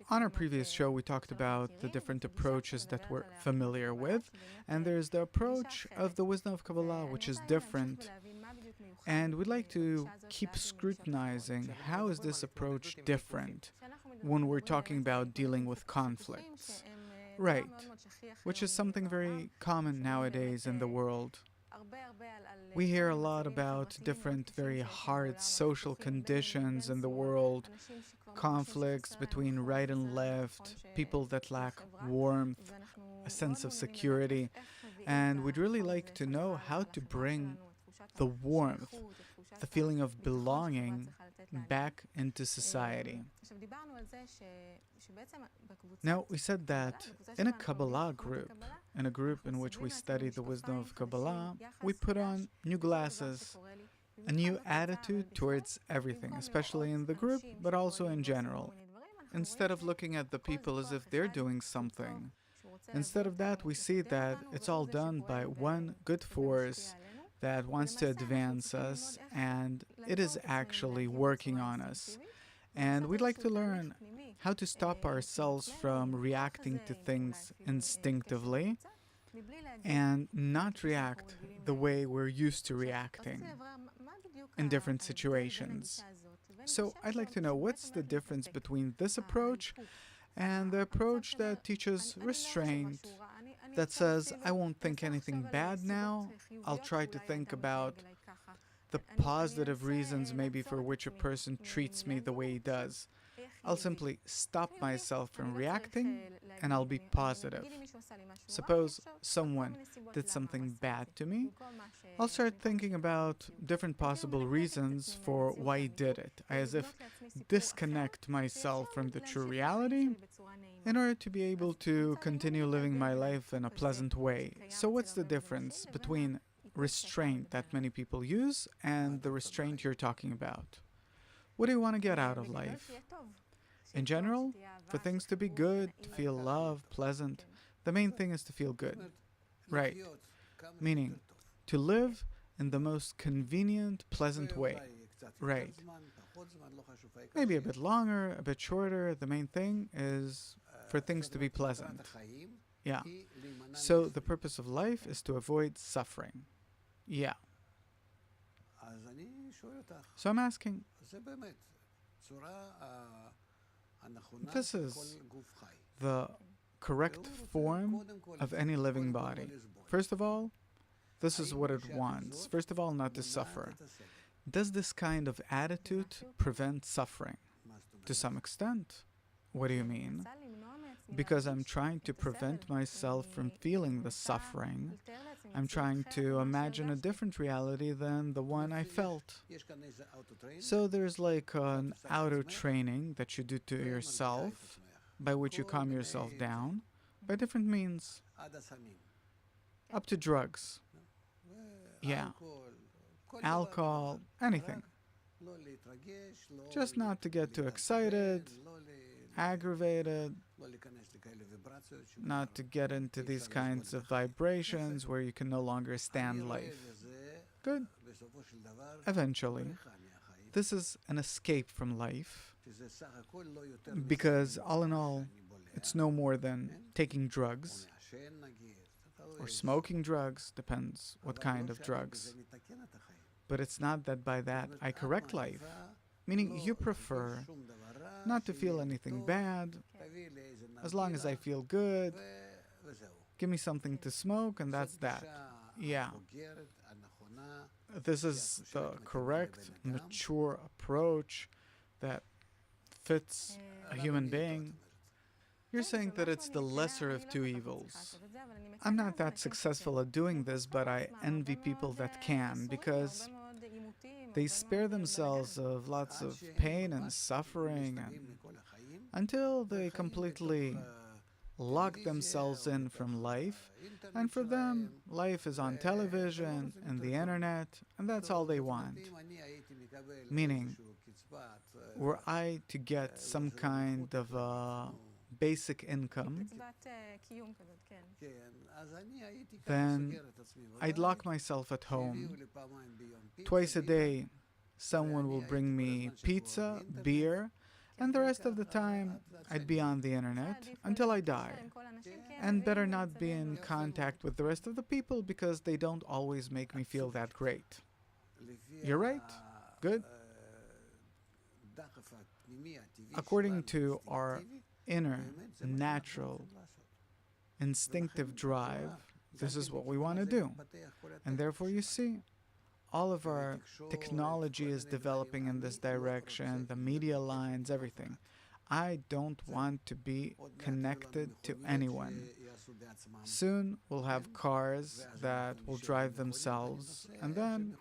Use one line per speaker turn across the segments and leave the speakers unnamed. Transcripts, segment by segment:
On our previous show, we talked about the different approaches that we're familiar with, and there's the approach of the wisdom of Kabbalah, which is different. And we'd like to keep scrutinizing how is this approach different when we're talking about dealing with conflicts. Right, which is something very common nowadays in the world. We hear a lot about different very hard social conditions in the world, conflicts between right and left, people that lack warmth, a sense of security, and we'd really like to know how to bring the warmth, the feeling of belonging back into society. Now, we said that in a Kabbalah group, in a group in which we study the wisdom of Kabbalah, we put on new glasses, a new attitude towards everything, especially in the group, but also in general. Instead of looking at the people as if they're doing something, instead of that, we see that it's all done by one good force that wants to advance us, and it is actually working on us. And we'd like to learn how to stop ourselves from reacting to things instinctively and not react the way we're used to reacting in different situations. So I'd like to know what's the difference between this approach and the approach that teaches restraint, that says, I won't think anything bad now, I'll try to think about the positive reasons maybe for which a person treats me the way he does. I'll simply stop myself from reacting and I'll be positive. Suppose someone did something bad to me, I'll start thinking about different possible reasons for why he did it, as if disconnect myself from the true reality in order to be able to continue living my life in a pleasant way. So what's the difference between restraint that many people use and the restraint you're talking about? What do you want to get out of life? In general, for things to be good, to feel love, pleasant, the main thing is to feel good. Right. Meaning, to live in the most convenient, pleasant way. Right. Maybe a bit longer, a bit shorter. The main thing is for things to be pleasant. Yeah. So the purpose of life is to avoid suffering. Yeah. So I'm asking, this is the correct form of any living body. First of all, this is what it wants. First of all, not to suffer. Does this kind of attitude prevent suffering? To some extent. What do you mean? Because I'm trying to prevent myself from feeling the suffering. I'm trying to imagine a different reality than the one I felt. So there's like an auto training that you do to yourself, by which you calm yourself down, by different means, up to drugs. Yeah. Alcohol, anything. Just not to get too excited, aggravated, not to get into these kinds of vibrations where you can no longer stand life. Good. Eventually, this is an escape from life, because all in all, it's no more than taking drugs, or smoking drugs, depends what kind of drugs. But it's not that by that I correct life, meaning you prefer not to feel anything bad, as long as I feel good, give me something to smoke and that's that. Yeah. This is the correct, mature approach that fits a human being. You're saying that it's the lesser of two evils. I'm not that successful at doing this, but I envy people that can, because they spare themselves of lots of pain and suffering until they completely lock themselves in from life, and for them, life is on television and the internet, and that's all they want. Meaning, were I to get some kind of a basic income, then I'd lock myself at home. Twice a day, someone will bring me pizza, beer, And the rest of the time, I'd be on the internet until I die. And better not be in contact with the rest of the people because they don't always make me feel that great. You're right. Good. According to our inner, natural, instinctive drive, this is what we want to do. And therefore, you see, all of our technology is developing in this direction, the media lines, everything. I don't want to be connected to anyone. Soon we'll have cars that will drive themselves, and then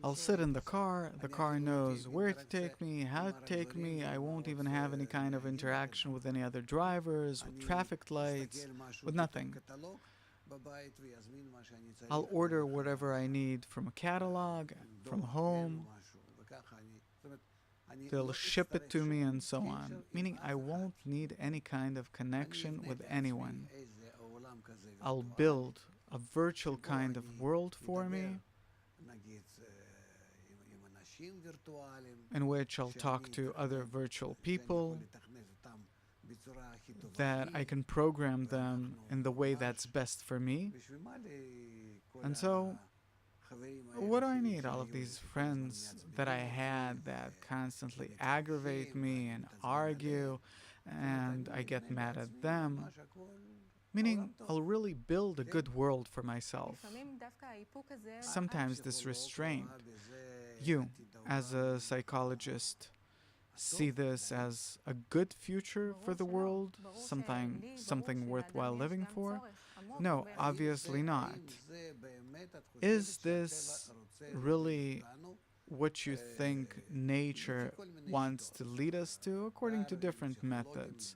I'll sit in the car knows where to take me, how to take me, I won't even have any kind of interaction with any other drivers, with traffic lights, with nothing. I'll order whatever I need from a catalog, from home. They'll ship it to me and so on. Meaning I won't need any kind of connection with anyone. I'll build a virtual kind of world for me in which I'll talk to other virtual people, that I can program them in the way that's best for me. And so, what do I need all of these friends that I had that constantly aggravate me and argue, and I get mad at them? Meaning, I'll really build a good world for myself. Sometimes this restraint, you, as a psychologist, see this as a good future for the world, something worthwhile living for? No, obviously not. Is this really what you think nature wants to lead us to, according to different methods?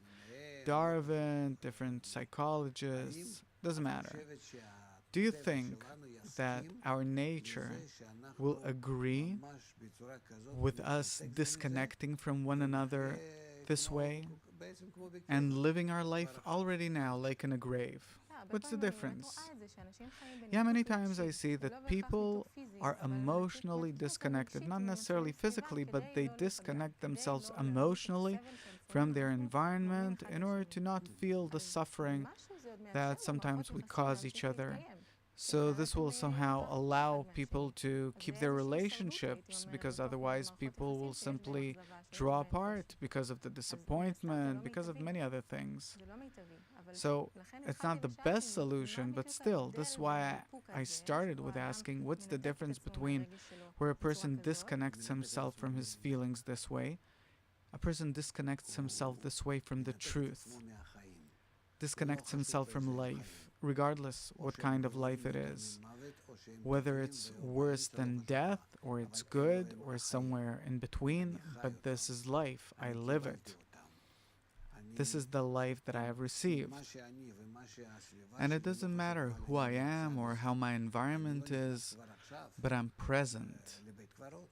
Darwin, different psychologists, doesn't matter. Do you think that our nature will agree with us disconnecting from one another this way and living our life already now like in a grave? What's the difference? Yeah, many times I see that people are emotionally disconnected, not necessarily physically, but they disconnect themselves emotionally from their environment in order to not feel the suffering that sometimes we cause each other. So this will somehow allow people to keep their relationships, because otherwise people will simply draw apart because of the disappointment, because of many other things. So it's not the best solution, but still, this is why I started with asking, what's the difference between where a person disconnects himself from his feelings this way, a person disconnects himself this way from the truth, disconnects himself from life, regardless what kind of life it is, whether it's worse than death, or it's good, or somewhere in between, but this is life, I live it. This is the life that I have received. And it doesn't matter who I am or how my environment is, but I'm present.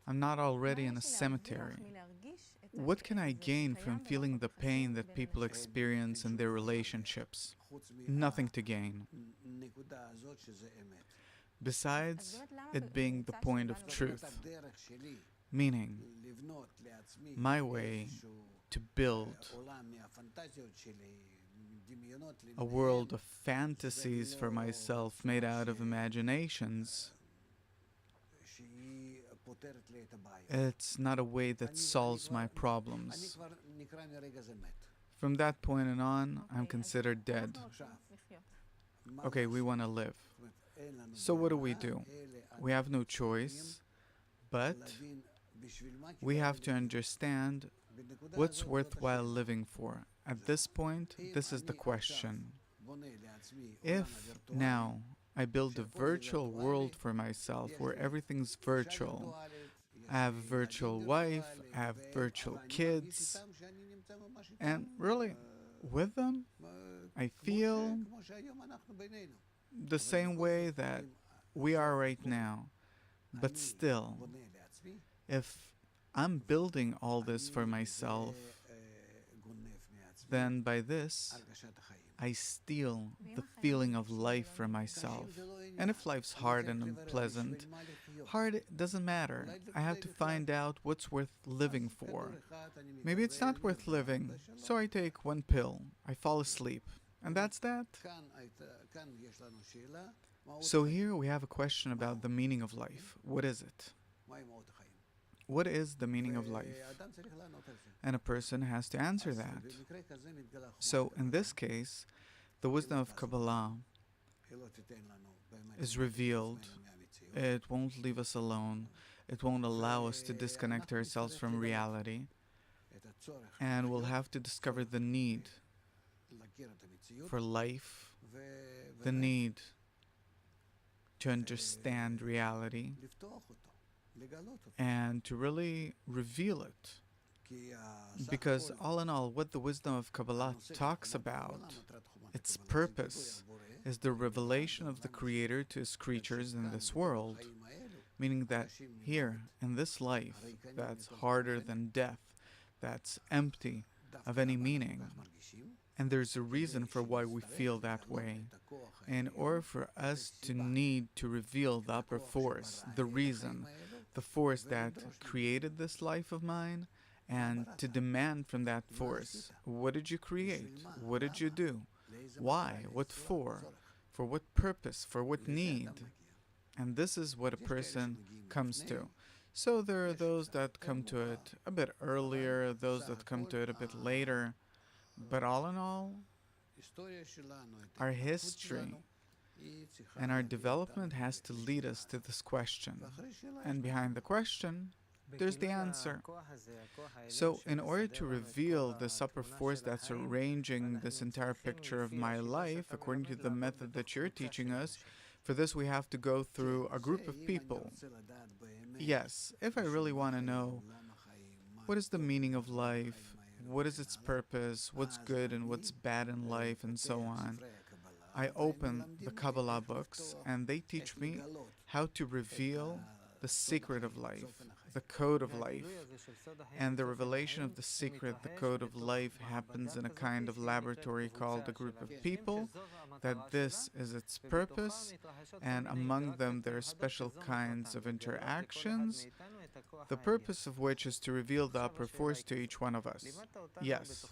I'm not already in a cemetery. What can I gain from feeling the pain that people experience in their relationships? Nothing to gain. Besides it being the point of truth, meaning my way to build a world of fantasies for myself made out of imaginations. It's not a way that solves my problems. From that point on, I'm considered dead. Okay, we want to live. So what do? We have no choice, but we have to understand what's worthwhile living for. At this point, this is the question. If now I build a virtual world for myself where everything's virtual, I have a virtual wife, I have virtual kids, and really, with them, I feel the same way that we are right now. But still, if I'm building all this for myself, then by this, I steal the feeling of life from myself. And if life's hard and unpleasant, Hard doesn't matter. I have to find out what's worth living for. Maybe it's not worth living, so I take one pill, I fall asleep, and that's that. So here we have a question about the meaning of life. What is it? What is the meaning of life? And a person has to answer that. So in this case, the wisdom of Kabbalah is revealed. It won't leave us alone. It won't allow us to disconnect ourselves from reality. And we'll have to discover the need for life, the need to understand reality, and to really reveal it. Because all in all, what the wisdom of Kabbalah talks about, its purpose, is the revelation of the Creator to His creatures in this world, meaning that here, in this life, that's harder than death, that's empty of any meaning, and there's a reason for why we feel that way. In order for us to need to reveal the upper force, the reason, the force that created this life of mine, and to demand from that force, what did you create? What did you do? Why? What for? For what purpose? For what need? And this is what a person comes to. So there are those that come to it a bit earlier, those that come to it a bit later. But all in all, our history and our development has to lead us to this question. And behind the question, there's the answer. So in order to reveal this upper force that's arranging this entire picture of my life, according to the method that you're teaching us, for this we have to go through a group of people. Yes, if I really want to know what is the meaning of life, what is its purpose, what's good and what's bad in life, and so on, I open the Kabbalah books and they teach me how to reveal the secret of life, the code of life. And the revelation of the secret, the code of life, happens in a kind of laboratory called a group of people, that this is its purpose, and among them there are special kinds of interactions, the purpose of which is to reveal the upper force to each one of us. Yes.